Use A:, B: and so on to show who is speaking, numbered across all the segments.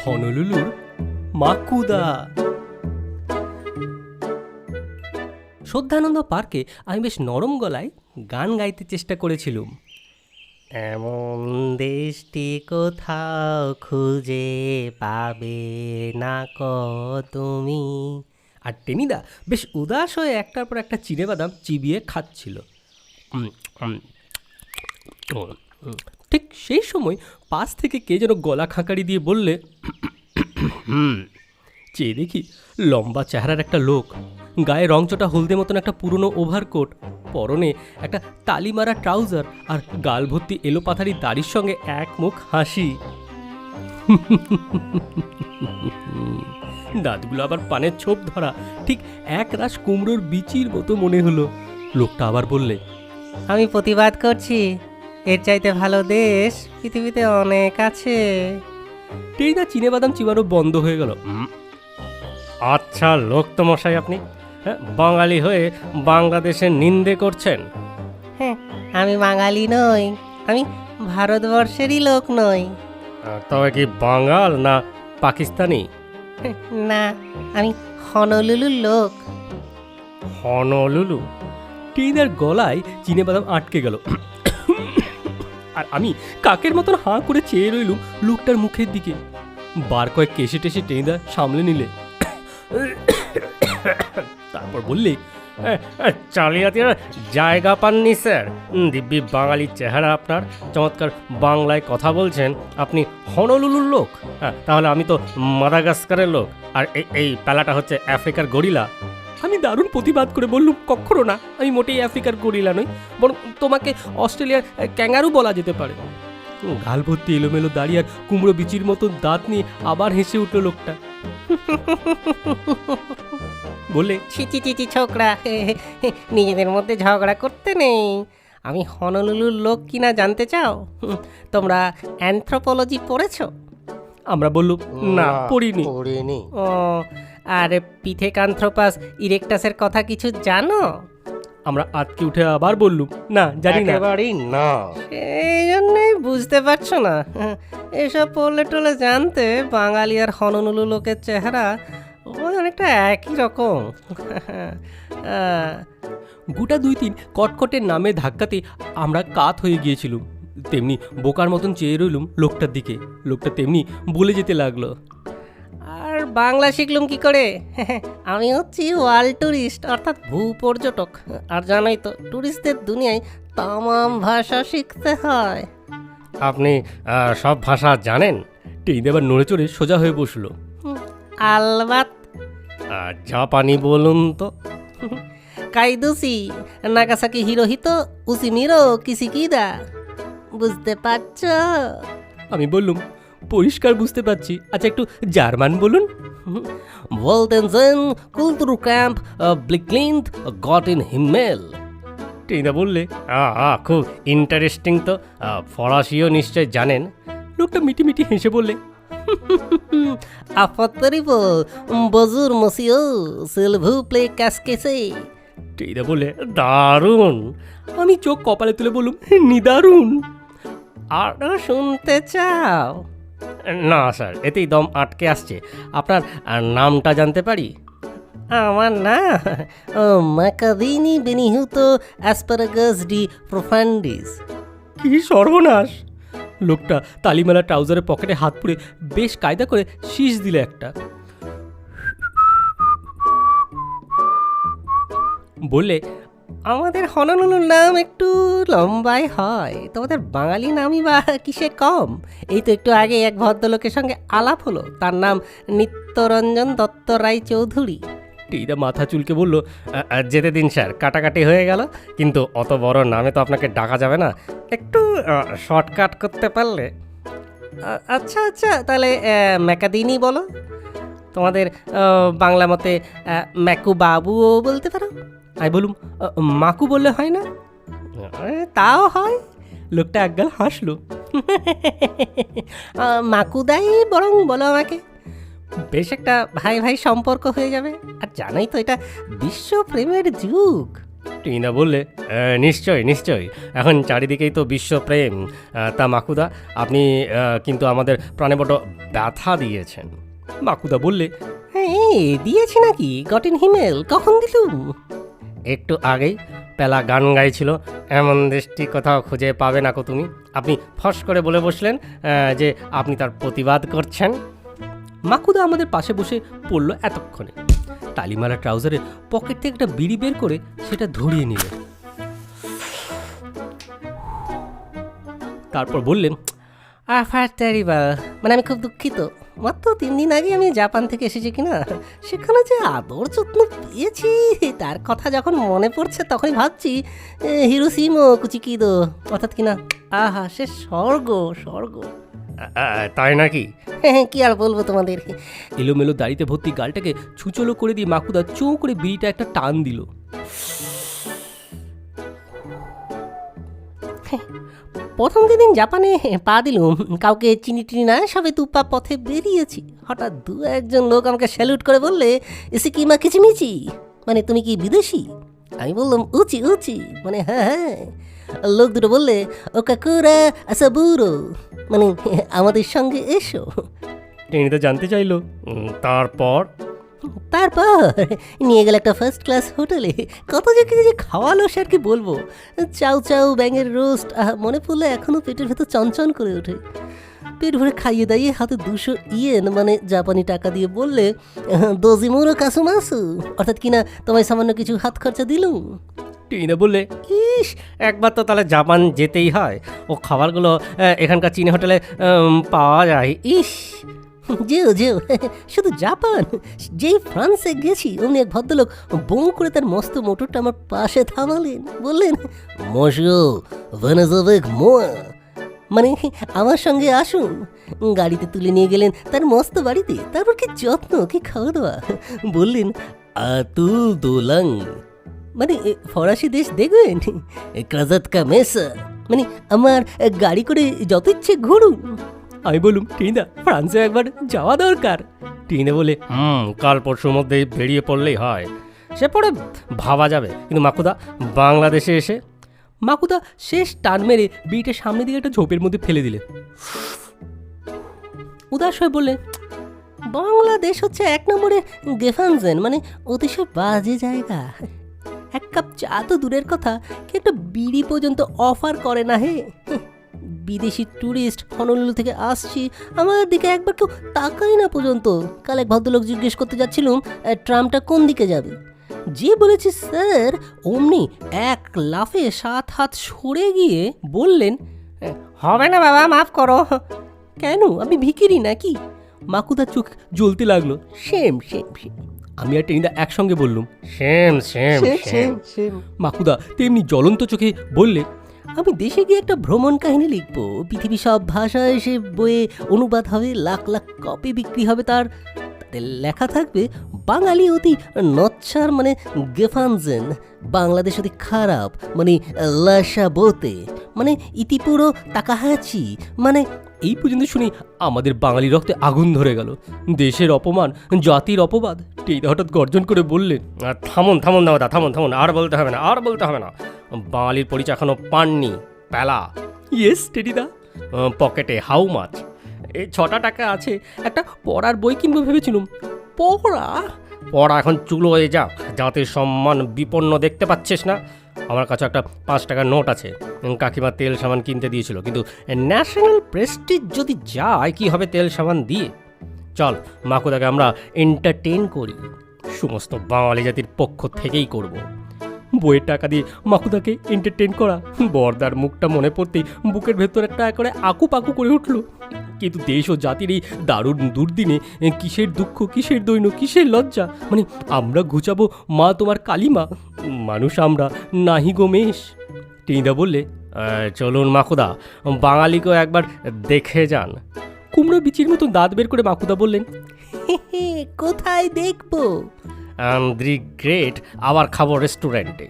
A: হনলুলুর মাকুদা। শ্রদ্ধানন্দ পার্কে আমি বেশ নরম গলায় গান গাইতে চেষ্টা করেছিলাম। এমন দেশটি কোথাও খুঁজে পাবে না তুমি। আর টেনিদা বেশ উদাস হয়ে একটার পর একটা চিনেবাদাম চিবিয়ে খাচ্ছিল। ঠিক সেই সময় পাশ থেকে কে যেন গলা খাঁকারি দিয়ে বললে, চেয়ে দেখি লম্বা চেহারার একটা লোক, গায়ে রংচটা হলদে মতন একটা পুরনো ওভারকোট, পরনে একটা তালিমারা ট্রাউজার, আর গাল ভর্তি এলোপাথারি দাড়ির সঙ্গে এক মুখ হাসি। দাঁতগুলো আবার পানের ছোপ ধরা, ঠিক এক রাশ কুমড়োর বিচির মতো মনে হলো। লোকটা আবার বললে,
B: আমি প্রতিবাদ করছি, এর চাইতে ভালো দেশ পৃথিবীতে অনেক আছে।
A: টেনিদা চিনেবাদাম চিবানো বন্ধ হয়ে গেল। আচ্ছা লোক তো মশাই, আপনি বাঙালি হয়ে বাংলাদেশের নিন্দে করছেন?
B: হ্যাঁ, আমি বাঙালি নই, আমি ভারতবর্ষেরই লোক নই।
A: তবে কি বাঙাল না পাকিস্তানি?
B: না, আমি হনলুলুর লোক।
A: হনলুলু? টেনিদার গলায় চিনেবাদাম আটকে গেল, আর আমি কাকের মতন হাঁ করে চেয়ে রইলুম লোকটার মুখের দিকে। বার কয়েক কেসে টেসে টেনিদা সামলে নিলে, তারপর বললে, চালিয়াতিরা জায়গা পাননি স্যার। দিব্যি বাঙালি চেহারা আপনার, চমৎকার বাংলায় কথা বলছেন। আপনি হনলুলুর লোক? হ্যাঁ, তাহলে আমি তো মাদাগাস্কারের লোক, আর এই প্যালাটা হচ্ছে আফ্রিকার গরিলা। আমি দারুণ প্রতিবাদ করে বললুম, কখনো না, আমি মোটেই আফ্রিকার গরিলা নই, বরং তোমাকে অস্ট্রেলিয়ার ক্যাঙ্গারু বলা যেতে পারে। গাল ভর্তি এলোমেলো দাড়ি আর কুমড়ো বিচির মতো দাঁত নিয়ে আবার হেসে উঠল লোকটা। বলে,
B: ছি ছি ছি ছি ছোকরা, নিজেদের মধ্যে ঝগড়া করতে নেই। আমি হনলুলুর লোক কিনা জানতে চাও? তোমরা অ্যানথ্রোপোলজি পড়েছো?
A: আমরা বললুম, না, পড়িনি।
B: ও, আর পিথেকান্থ্রোপাস ইরেকটাসের কথা কিছু জানো?
A: আমরা আটকে উঠে আবার বললুম, না, জানি না।
B: না, সেই জন্যই বুঝতে পারছো না। এসব পড়লে টলে জানতে বাঙালি আর হনলুলু লোকের চেহারা ওই অনেকটা একই রকম।
A: গোটা 2-3 কটকটের নামে ধাক্কাতে আমরা কাত হয়ে গিয়েছিলুম। তেমনি বোকার মতন চেয়ে রইলুম লোকটার দিকে। লোকটা তেমনি বলে যেতে লাগলো,
B: আর বাংলা শিখলুম কি করে? আমি হচ্ছি ওয়ার্ল্ড ট্যুরিস্ট, অর্থাৎ ভূপর্যটক। আর জানোই তো, ট্যুরিস্টদের দুনিয়ায় তামাম ভাষা শিখতে হয়।
A: আপনি সব ভাষা জানেন? টেনিদা আবার নড়ে চড়ে সোজা হয়ে বসলো।
B: আলবাত।
A: জাপানি বলুন তো।
B: কাইদুসি নাগাসাকি হিরোহিতো উসিমিরো কিসিকিদা। বুঝতে পারছ?
A: আমি বললুম, পরিষ্কার বুঝতে পারছি। আচ্ছা, একটু জার্মান বলুন।
B: বলতেন যেন কুলতুর ক্যাম্প ব্লিকলিন্দ গট ইন হিমেল।
A: টেনিদা বললে, খুব ইন্টারেস্টিং তো, ফরাসিও নিশ্চয় জানেন। লোকটা মিটি মিটি হেসে বললে,
B: আফাত্তরিবো বজুর মসিও সিলভু প্লে ক্যাসকেসে।
A: টেনিদা বললে, দারুণ। আমি চোখ কপালে তুলে বললুম, নিদারুণ।
B: আর শুনতে চাও?
A: না স্যার, এতেই দম আটকে আসছে। আপনার নামটা জানতে পারি?
B: আমার না ম্যাকাদিনি বেনিহুতো অ্যাসপারাগাস ডি প্রোফান্ডিস।
A: কি সর্বনাশ! লোকটা তালিমালা ট্রাউজারের পকেটে হাত পুরে বেশ কায়দা করে শীষ দিলে একটা। বললে,
B: আমাদের হনলুলুর নাম একটু লম্বাই হয়, তোমাদের বাঙালি নামই বা কিসে কম? এই তো একটু আগে এক ভদ্রলোকের সঙ্গে আলাপ হলো, তার নাম নিত্যরঞ্জন দত্ত রায় চৌধুরী।
A: টেনিদা মাথা চুলকে বলল, যেতে দিন স্যার, কাটাকাটি হয়ে গেল, কিন্তু অত বড় নামে তো আপনাকে ডাকা যাবে না, একটু শর্টকাট করতে পারলে।
B: আচ্ছা আচ্ছা, তাহলে ম্যাকাদিনি বলো। তোমাদের বাংলা মতে ম্যাকু বাবুও বলতে পারো।
A: আমি বলুম, মাকু বললে হয় না?
B: তাও হয়।
A: লোকটা একগাল হাসলো।
B: মাকুদাই বরং বলো আমাকে, বেশ একটা ভাই ভাই সম্পর্ক হয়ে যাবে। আর জানোই তো, এটা বিশ্ব প্রেমের যুগ।
A: টিনা বললে, নিশ্চয়ই নিশ্চয়ই, এখন চারিদিকেই তো বিশ্বপ্রেম। তা মাকুদা, আপনি কিন্তু আমাদের প্রাণে বড় ব্যথা দিয়েছেন। মাকুদা বললে,
B: এই দিয়েছি নাকি গটেন হিমেল, কখন দিলুম?
A: একটু আগেই পেলা গান গাইছিল, এমন দৃষ্টি কোথাও খুঁজে পাবে না কো তুমি। আপনি ফস করে বলে বসলেন যে আপনি তার প্রতিবাদ করছেন।
C: মাকুদা আমাদের পাশে বসে পড়ল এতক্ষণে। তালিমালা ট্রাউজারের পকেট থেকে একটা বিড়ি বের করে সেটা ধরিয়ে নিল। তারপর বললেন,
B: আফার টেরিবল, মানে আমি খুব দুঃখিত। মাত্র 3 দিন আগে আমি জাপান থেকে এসেছি কিনা, সেখানে যে আদর যত্ন পেয়েছি তার কথা যখন মনে পড়ছে তখনই ভাবছি হিরোশিমা কুচিকিদো, অর্থাৎ কিনা আহা সে স্বর্গ স্বর্গ।
A: তাই নাকি?
B: কি আর বলবো তোমাদের।
C: এলোমেলো দাড়িতে ভর্তি গালটাকে ছুচলো করে দিয়ে মাকুদা চোঁ করে বিড়িটা একটা টান দিল।
B: প্রথম যেদিন জাপানে পা দিলুম, কাউকে চিনি টিনি না, সবে দুপা পথে বেরিয়েছি, হঠাৎ 2-1 লোক আমাকে স্যালুট করে বললে, এসে কি মা কিচিমিচি, মানে তুমি কি বিদেশি? আমি বললাম উচি উচি, মানে হ্যাঁ হ্যাঁ। লোক দুটো বললে, ও কাকুরা আসা বুড়ো, মানে আমাদের সঙ্গে এসো।
A: টেনিদা জানতে চাইলো, তারপর?
B: তারপর নিয়ে গেল একটা ফার্স্ট ক্লাস হোটেলে, কত যে কিছু যে খাওয়ালো সে আর কি বলবো। চাউ চাউ, ব্যাঙের রোস্ট, মনে পড়লে এখনো পেটের ভেতর চঞ্চন করে ওঠে। পেট ভরে খাইয়ে দাইয়ে হাতে 200 ইয়েন মানে জাপানি টাকা দিয়ে বললে, দোজিমোরো কাসুমাসু, অর্থাৎ কিনা তোমায় সামান্য কিছু হাত খরচা দিলুম।
A: টিনা বললে, ইস, একবার তো তাহলে জাপান যেতেই হয়, ও খাবারগুলো এখানকার চীনা হোটেলে পাওয়া যায়। ইস,
B: যেও যেও, শুধু জাপান, যেই ফ্রান্সে গেছি অমনি এক ভদ্রলোক বউ করে তার মস্ত মোটরটা আমার পাশে থামালেন, বললেন, মশো ভেনেজোভিক মোয়া, মানে আমার সঙ্গে আসুন। গাড়িতে তুলে নিয়ে গেলেন তার মস্ত বাড়িতে, তারপর কি যত্ন, কি খাওয়া দাওয়া। বললেন, আতুল দোলাং, মানে ফরাসি দেশ দেখবেন, ক্রাজাত কা মেসা, মানে আমার গাড়ি করে যত ইচ্ছে ঘুরুন।
C: আমি বলুম, টিনা, ফ্রান্সে একবার যাওয়া দরকার।
A: টিনে বলে, কাল পরশুর মধ্যে বেরিয়ে পড়লেই হয়, সে পরে ভাবা যাবে। কিন্তু মাকুদা, বাংলাদেশে এসে?
C: মাকুদা শেষ টান মেরে বিড়িটা সামনে দিকে একটা ঝোপের মধ্যে ফেলে দিলে। উদাস হয়ে বললে,
B: বাংলাদেশ হচ্ছে 1 নম্বরে গেফানজেন, মানে অতিশয় বাজে জায়গা। 1 কাপ চা তো দূরের কথা, কি একটা বিড়ি পর্যন্ত অফার করে না হে। বিদেশি ট্যুরিস্ট হনলুলু থেকে আসছি, আমার দিকে একবার কেউ তাকাই না পর্যন্ত। কাল এক ভদ্রলোক জিজ্ঞেস করতে যাচ্ছিলুম ট্রামটা কোন দিকে যাবে, যে বলেছি স্যার, অমনি 1 লাফে 7 হাত সরে গিয়ে বললেন, হবে না বাবা, মাফ করো। কেন, আমি ভিখিরি নাকি?
C: মাকুদার চোখ জ্বলতে লাগলো।
B: Same same same.
C: আমি আর টেনিদা একসঙ্গে বললুম,
A: সেম সেম সেম।
B: সেম।
C: মাকুদা তেমনি জ্বলন্ত চোখে বললে,
B: আমি দেশে গিয়ে একটা ভ্রমণ কাহিনী লিখবো, পৃথিবী সব ভাষায় সে বইয়ে অনুবাদ হবে, লাখ লাখ কপি বিক্রি হবে, তার তাতে লেখা থাকবে বাঙালি অতি নচ্ছার, মানে গেফানজেন, বাংলাদেশ অতি খারাপ, মানে লাশা বোতে, মানে ইতিপুরো তাকাহাচি, মানে
C: এই পর্যন্ত শুনি আমাদের বাঙালি রক্তে আগুন ধরে গেল। দেশের অপমান, জাতির অপবাদ। টেনিদা হঠাৎ গর্জন করে বললেন,
A: থামুন থামুন দাদা, থামুন থামুন, আর বলতে হবে না, আর বলতে হবে না। বাঙালির পরিচয় এখনো পাননি। পেলা।
C: ইয়েস টেনিদা।
A: পকেটে হাউ মাছ?
C: এই 6টা টাকা আছে, একটা পড়ার বই কিনবো ভেবেছিলাম। পড়া?
A: পড়া এখন চুলো হয়ে যাক, জাতির সম্মান বিপন্ন দেখতে পাচ্ছিস না? আমার কাছে একটা 5 টাকার নোট আছে, কাকিমা তেল সাবান কিনতে দিয়েছিল, কিন্তু ন্যাশনাল প্রেস্টিজ যদি যায় কি হবে তেল সাবান দিয়ে? চল মাকুদাকে আমরা এন্টারটেন করি, সমস্ত বাঙালি জাতির পক্ষ থেকেই করব।
C: বইয়ের টাকা দিয়ে মাকুদাকে এন্টারটেন করা, বর্দার মুখটা মনে পড়তেই বুকের ভেতর একটা করে আকু পাকু করে উঠল। কিন্তু দেশ ও জাতির এই দারুণ দুর্দিনে কিসের দুঃখ, কিসের দৈন্য, কিসের লজ্জা, মানে আমরা ঘুচাবো মা তোমার কালিমা, মানুষ আমরা নাহি গো মেষ।
A: টিনিদা বললে, চলুন মাকুদা, বাঙালিকেও একবার দেখে যান।
C: কুমড়ো বিচির মতো দাঁত বের করে মাকুদা বললেন,
B: কোথায় দেখবো?
A: দি গ্রেট আবার খাবো রেস্টুরেন্টে।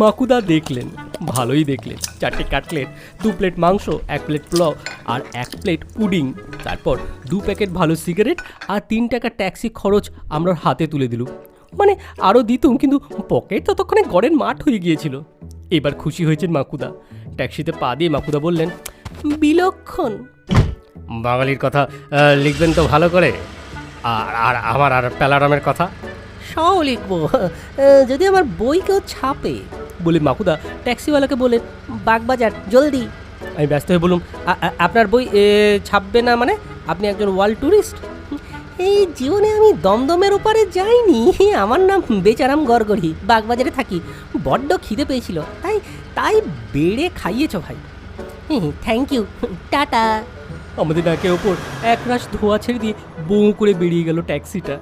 C: মাকুদা দেখলেন, ভালোই দেখলেন। 4টে কাটলেট, 2 প্লেট মাংস, 1 প্লেট পোলাও আর 1 প্লেট পুডিং, তারপর 2 প্যাকেট ভালো সিগারেট আর 3 টাকা ট্যাক্সি খরচ আমরা হাতে তুলে দিলুম। মানে আরও দিতুম, কিন্তু পকেট ততক্ষণে গড়ের মাঠ হয়ে গিয়েছিল। এবার খুশি হয়েছেন মাকুদা। ট্যাক্সিতে পা দিয়ে মাকুদা বললেন,
B: বিলক্ষণ।
A: বাঙালির কথা লিখবেন তো ভালো করে। আর আমার আর প্যালারামের কথা।
B: সব লিখবো, যদি আমার বই কেউ ছাপে।
C: বলে মাকুদা
B: ট্যাক্সিওয়ালাকে বলেন, বাগবাজার জলদি।
C: আমি ব্যস্ত হয়ে বললাম,
B: আপনার বই ছাপবে না মানে? আপনি একজন ওয়ার্ল্ড ট্যুরিস্ট? এই জীবনে আমি দমদমের ওপারে যাইনি। আমার নাম বেচারাম গড়গড়ি, বাগবাজারে থাকি। বড্ড খিদে পেয়েছিল, তাই তাই বেড়ে খাইয়েছ ভাই। Thank you, tata.
C: আমাদের নাকের ওপর একরাশ ধোয়া ছেড়ে দিয়ে বউ করে বেরিয়ে গেল ট্যাক্সিটা।